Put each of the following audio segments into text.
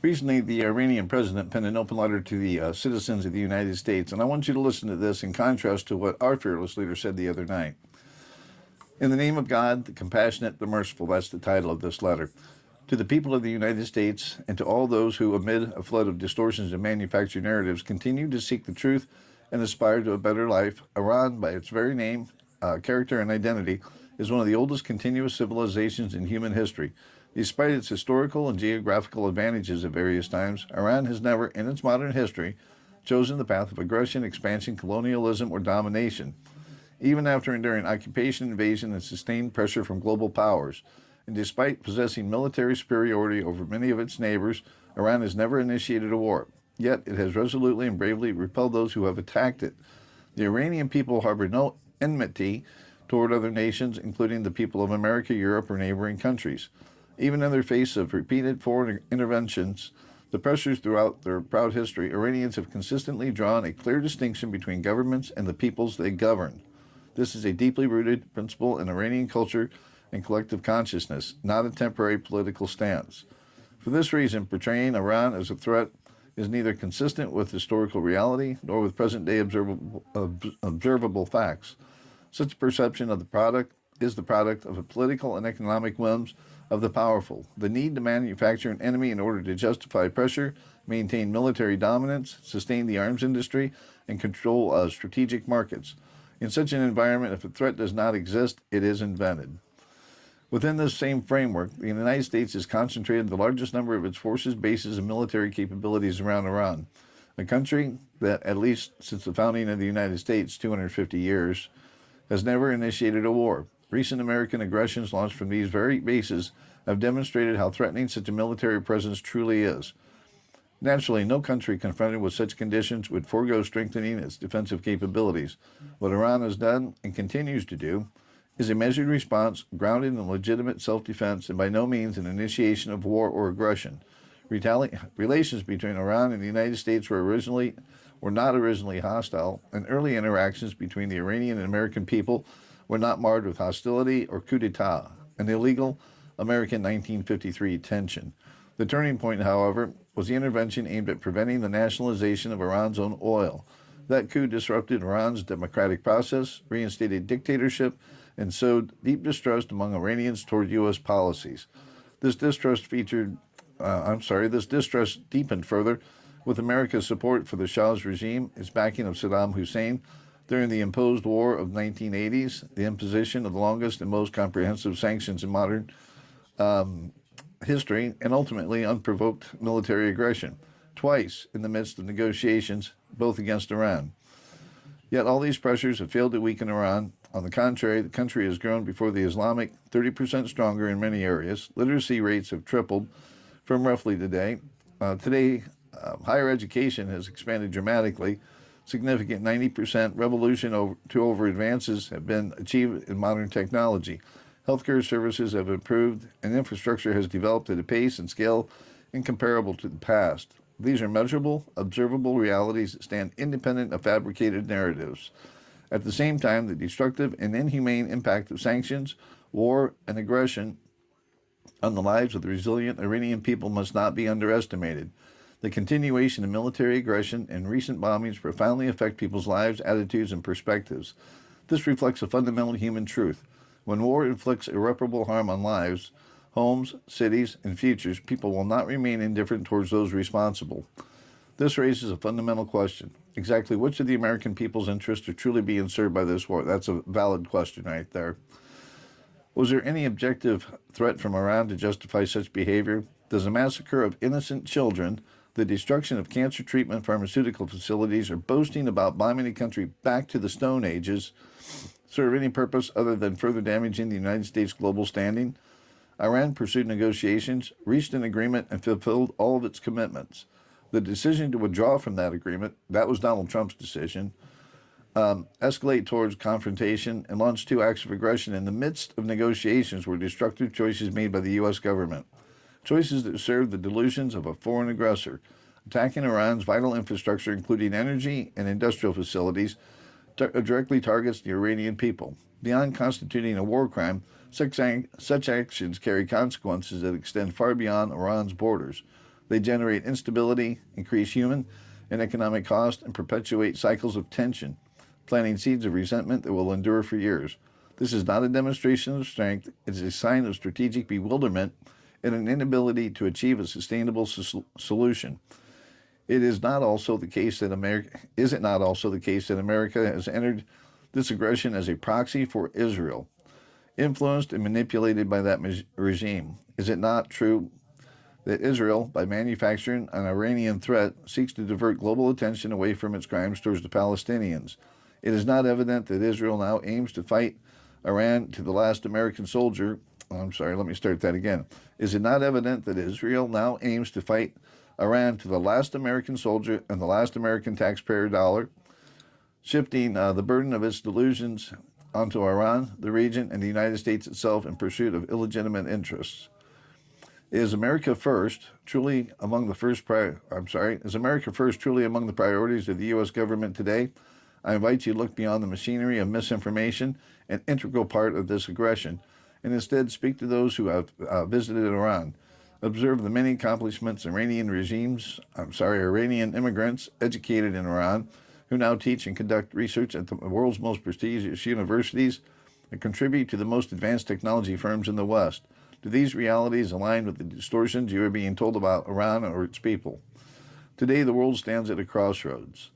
Recently, the Iranian president penned an open letter to the citizens of the United States, and I want you to listen to this in contrast to what our fearless leader said the other night. In the name of God, the compassionate, the merciful, that's the title of this letter. To the people of the United States and to all those who, amid a flood of distortions and manufactured narratives, continue to seek the truth and aspire to a better life, Iran, by its very name, character, and identity, is one of the oldest continuous civilizations in human history. Despite its historical and geographical advantages at various times, Iran has never, in its modern history, chosen the path of aggression, expansion, colonialism, or domination. Even after enduring occupation, invasion, and sustained pressure from global powers, and despite possessing military superiority over many of its neighbors, Iran has never initiated a war. Yet it has resolutely and bravely repelled those who have attacked it. The Iranian people harbor no enmity toward other nations, including the people of America, Europe, or neighboring countries. Even in the face of repeated foreign interventions, the pressures throughout their proud history, Iranians have consistently drawn a clear distinction between governments and the peoples they govern. This is a deeply rooted principle in Iranian culture and collective consciousness, not a temporary political stance. For this reason, portraying Iran as a threat is neither consistent with historical reality nor with present-day observable facts. Such a perception of the product is the product of the political and economic whims of the powerful, the need to manufacture an enemy in order to justify pressure, maintain military dominance, sustain the arms industry, and control strategic markets. In such an environment, if a threat does not exist, it is invented. Within this same framework, the United States has concentrated the largest number of its forces, bases, and military capabilities around Iran, a country that, at least since the founding of the United States 250 years, has never initiated a war. Recent American aggressions launched from these very bases have demonstrated how threatening such a military presence truly is. Naturally, no country confronted with such conditions would forego strengthening its defensive capabilities. What Iran has done, and continues to do, is a measured response grounded in legitimate self-defense and by no means an initiation of war or aggression. Relations between Iran and the United States were not originally hostile, and early interactions between the Iranian and American people were not marred with hostility or coup d'etat, an illegal American 1953 tension. The turning point, however, was the intervention aimed at preventing the nationalization of Iran's own oil. That coup disrupted Iran's democratic process, reinstated dictatorship, and sowed deep distrust among Iranians toward U.S. policies. This distrust deepened further with America's support for the Shah's regime, its backing of Saddam Hussein during the imposed war of the 1980s, the imposition of the longest and most comprehensive sanctions in modern history, and ultimately unprovoked military aggression, twice in the midst of negotiations, both against Iran. Yet all these pressures have failed to weaken Iran. On the contrary, the country has grown before the Islamic, 30% stronger in many areas. Literacy rates have tripled from roughly today. Higher education has expanded dramatically. Significant 90% revolution over advances have been achieved in modern technology. Healthcare services have improved, and infrastructure has developed at a pace and scale incomparable to the past. These are measurable, observable realities that stand independent of fabricated narratives. At the same time, the destructive and inhumane impact of sanctions, war, and aggression on the lives of the resilient Iranian people must not be underestimated. The continuation of military aggression and recent bombings profoundly affect people's lives, attitudes, and perspectives. This reflects a fundamental human truth. When war inflicts irreparable harm on lives, homes, cities, and futures, people will not remain indifferent towards those responsible. This raises a fundamental question. Exactly which of the American people's interests are truly being served by this war? That's a valid question right there. Was there any objective threat from Iran to justify such behavior? Does a massacre of innocent children, the destruction of cancer treatment pharmaceutical facilities, or boasting about bombing a country back to the Stone Ages serve any purpose other than further damaging the United States' global standing? Iran pursued negotiations, reached an agreement, and fulfilled all of its commitments. The decision to withdraw from that agreement, that was Donald Trump's decision, escalate towards confrontation, and launch 2 acts of aggression in the midst of negotiations were destructive choices made by the U.S. government. Choices that served the delusions of a foreign aggressor. Attacking Iran's vital infrastructure, including energy and industrial facilities, directly targets the Iranian people. Beyond constituting a war crime, such actions carry consequences that extend far beyond Iran's borders. They generate instability, increase human and economic cost, and perpetuate cycles of tension, planting seeds of resentment that will endure for years. This is not a demonstration of strength. It is a sign of strategic bewilderment and an inability to achieve a sustainable solution. It is not also the case that America is it not also the case that America has entered this aggression as a proxy for Israel, influenced and manipulated by that regime? Is it not true that Israel, by manufacturing an Iranian threat, seeks to divert global attention away from its crimes towards the Palestinians? It is not evident that Israel now aims to fight Iran to the last American soldier. I'm sorry, let me start that again. Is it not evident that Israel now aims to fight Iran to the last American soldier and the last American taxpayer dollar, shifting the burden of its delusions onto Iran, the region, and the United States itself in pursuit of illegitimate interests? Is America First truly among the Is America First truly among the priorities of the U.S. government today? I invite you to look beyond the machinery of misinformation, an integral part of this aggression, and instead speak to those who have visited Iran. Observe the many accomplishments Iranian immigrants educated in Iran, who now teach and conduct research at the world's most prestigious universities and contribute to the most advanced technology firms in the West. Do these realities align with the distortions you are being told about Iran or its people? Today, the world stands at a crossroads.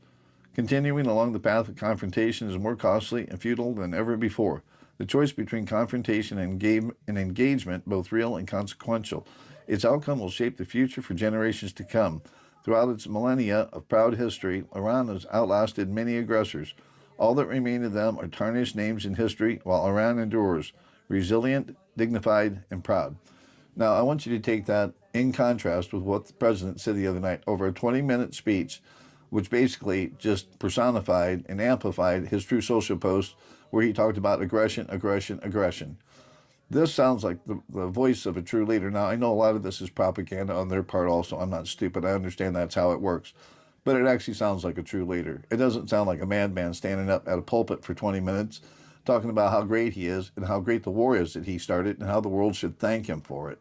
Continuing along the path of confrontation is more costly and futile than ever before. The choice between confrontation and engagement, both real and consequential. Its outcome will shape the future for generations to come. Throughout its millennia of proud history, Iran has outlasted many aggressors. All that remain of them are tarnished names in history, while Iran endures, resilient, dignified, and proud. Now, I want you to take that in contrast with what the president said the other night over a 20-minute speech, which basically just personified and amplified his True Social post where he talked about aggression, aggression, aggression. This sounds like the voice of a true leader. Now, I know a lot of this is propaganda on their part also. I'm not stupid. I understand that's how it works. But it actually sounds like a true leader. It doesn't sound like a madman standing up at a pulpit for 20 minutes talking about how great he is and how great the war is that he started and how the world should thank him for it.